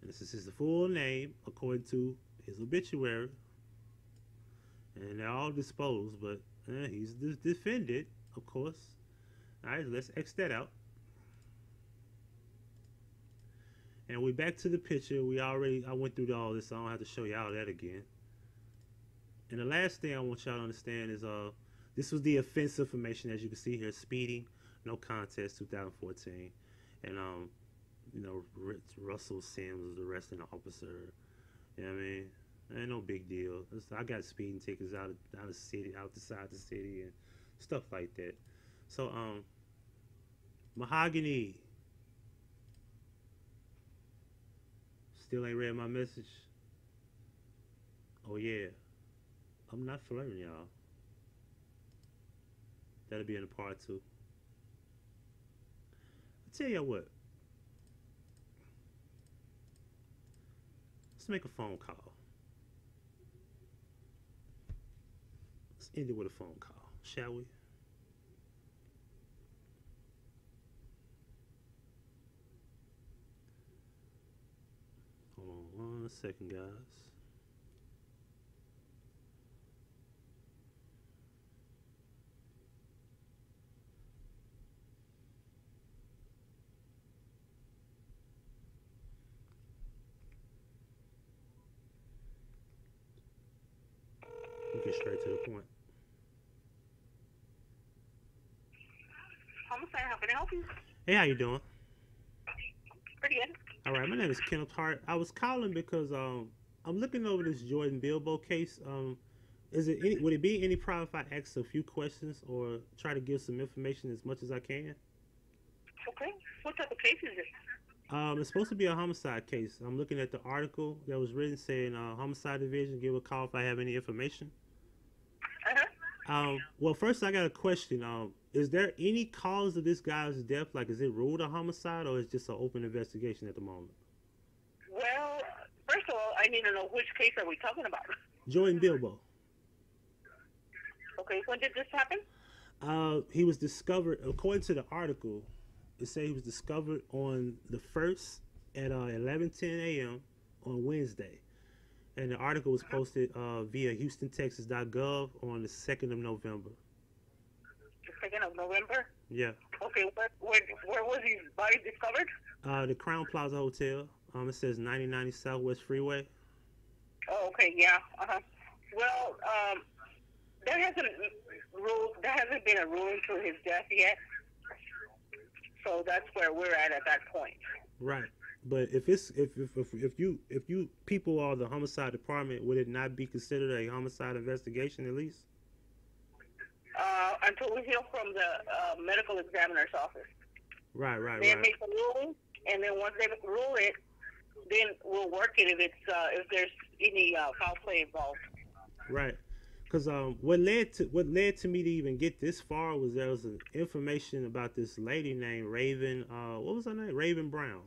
This is his full name according to his obituary, and they're all disposed, but he's defended, of course. All right, let's X that out. And we back to the picture. I went through all this, so I don't have to show you all that again. And the last thing I want y'all to understand is this was the offense information, as you can see here: speeding, no contest, 2014, and you know, Russell Sims was arresting the officer. You know what I mean? Ain't no big deal. I got speeding tickets out of the city, outside the city, and stuff like that. So Mahogany still ain't read my message. Oh yeah, I'm not flirting, y'all. That'll be in the part 2. I tell you what. Let's make a phone call. Let's end it with a phone call, shall we? Hold on 1 second, guys. We'll get straight to the point. Homicide, how can I help you? Hey, how you doing? Pretty good. All right, my name is Kenneth Hart. I was calling because I'm looking over this Jordan Bilbo case. Would it be any problem if I ask a few questions or try to give some information as much as I can? Okay. What type of case is it? It's supposed to be a homicide case. I'm looking at the article that was written saying homicide division, give a call if I have any information. Well, first I got a question. Is there any cause of this guy's death? Like, is it ruled a homicide, or is it just an open investigation at the moment? Well, first of all, I need to know which case are we talking about. Jordan Bilbo. Okay, when did this happen? He was discovered, according to the article, it said he was discovered on the 1st at 11:10 a.m. on Wednesday. And the article was posted via HoustonTexas.gov on the 2nd of November. The 2nd of November? Yeah. Okay, where was his body discovered? The Crown Plaza Hotel. It says 9090 Southwest Freeway. Oh, okay, yeah. Well, there hasn't been a ruling to his death yet. So that's where we're at that point. Right. But if you people are the homicide department, would it not be considered a homicide investigation at least? Until we hear from the medical examiner's office. Right. They make a ruling, and then once they rule it, then we'll work it if there's any foul play involved. Right. Because what led to me to even get this far was there was an information about this lady named Raven. What was her name? Raven Brown.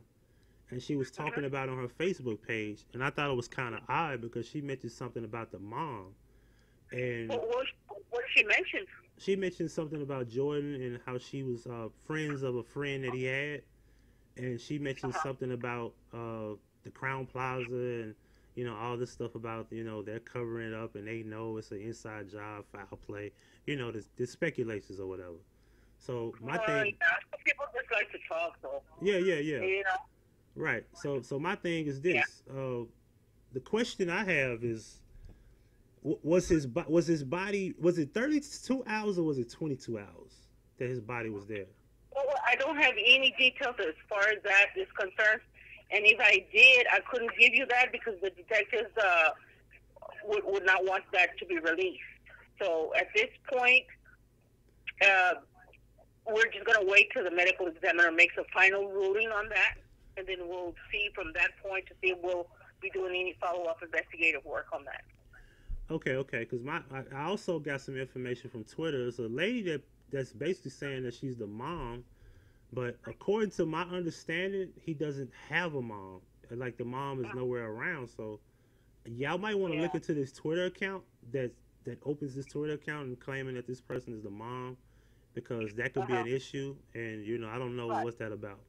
And she was talking about on her Facebook page, and I thought it was kind of odd because she mentioned something about the mom. And what she mentioned? She mentioned something about Jordan and how she was friends of a friend that he had, and she mentioned something about the Crown Plaza and all this stuff about they're covering it up and they know it's an inside job, foul play, the speculations or whatever. So my thing, people just like to talk, though. Yeah. Right. So my thing is this. The question I have is, was his body, was it 32 hours or was it 22 hours that his body was there? Well, I don't have any details as far as that is concerned. And if I did, I couldn't give you that because the detectives would not want that to be released. So at this point, we're just going to wait till the medical examiner makes a final ruling on that. And then we'll see from that point to see if we'll be doing any follow-up investigative work on that. Okay, because I also got some information from Twitter. There's a lady that's basically saying that she's the mom, but according to my understanding, he doesn't have a mom. Like, the mom is nowhere around. So y'all might want to look into this Twitter account that opens this Twitter account and claiming that this person is the mom, because that could be an issue. And I don't know what's that about.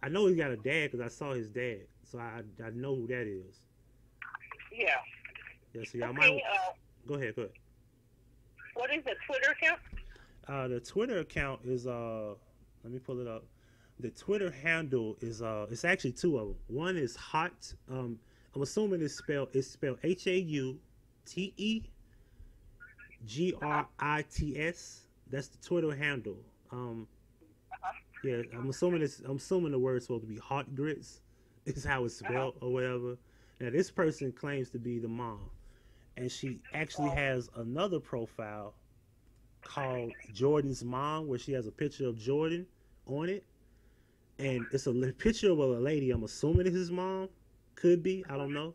I know he got a dad because I saw his dad, so I know who that is. Yeah. Yeah, so y'all Okay. might go ahead. What is the Twitter account? The Twitter account is let me pull it up. The Twitter handle is it's actually two of them. One is hot. I'm assuming it's spelled HAUTEGRITS. That's the Twitter handle. Yeah, I'm assuming the word's supposed to be hot grits. Is how it's spelled or whatever. Now this person claims to be the mom, and she actually has another profile called Jordan's Mom, where she has a picture of Jordan on it, and it's a picture of a lady. I'm assuming it's his mom. Could be, I don't know,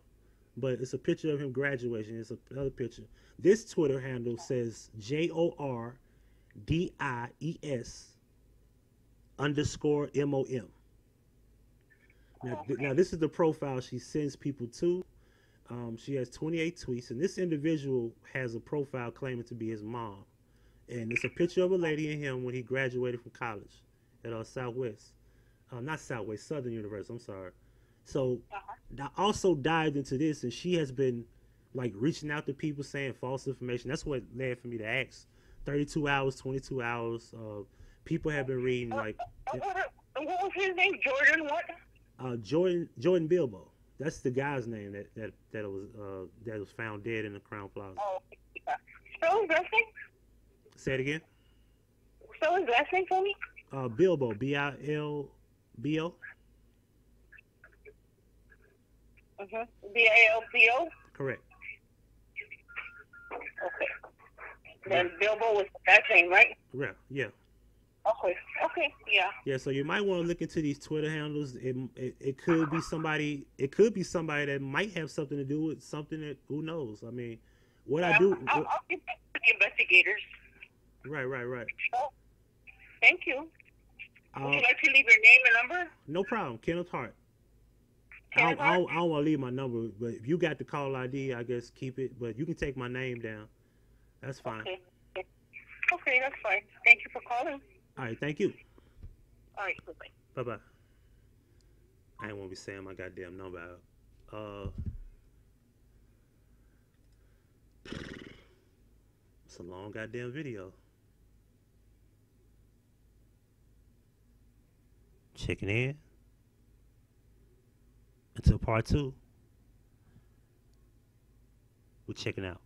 but it's a picture of him graduating. It's another picture. This Twitter handle says JORDIES_MOM. Now this is the profile she sends people to. She has 28 tweets, and this individual has a profile claiming to be his mom. And it's a picture of a lady and him when he graduated from college at Southern University. I'm sorry. So I also dived into this, and she has been like reaching out to people saying false information. That's what led for me to ask. 32 hours, 22 hours. People have been reading like. What was his name? Jordan what? Jordan Bilbo. That's the guy's name that was found dead in the Crown Plaza. Oh, yeah. Spell his last name? Say it again. Spell his last name for me? Bilbo, BILBO. BILBO? Correct. Okay. Then Bilbo was that name, right? Yeah. Okay. Yeah. Yeah. So you might want to look into these Twitter handles. It could be somebody. It could be somebody that might have something to do with something that who knows. I mean, I'll get back to the investigators. Right. Oh, thank you. Would you like to leave your name and number? No problem. Kenneth Hart. Kenneth Hart? I don't want to leave my number, but if you got the call ID, I guess keep it. But you can take my name down. That's fine. Okay, that's fine. Thank you for calling. All right, thank you. All right, bye-bye. Bye-bye. I ain't want to be saying my goddamn number out. It's a long goddamn video. Checking in. Until part 2. We're checking out.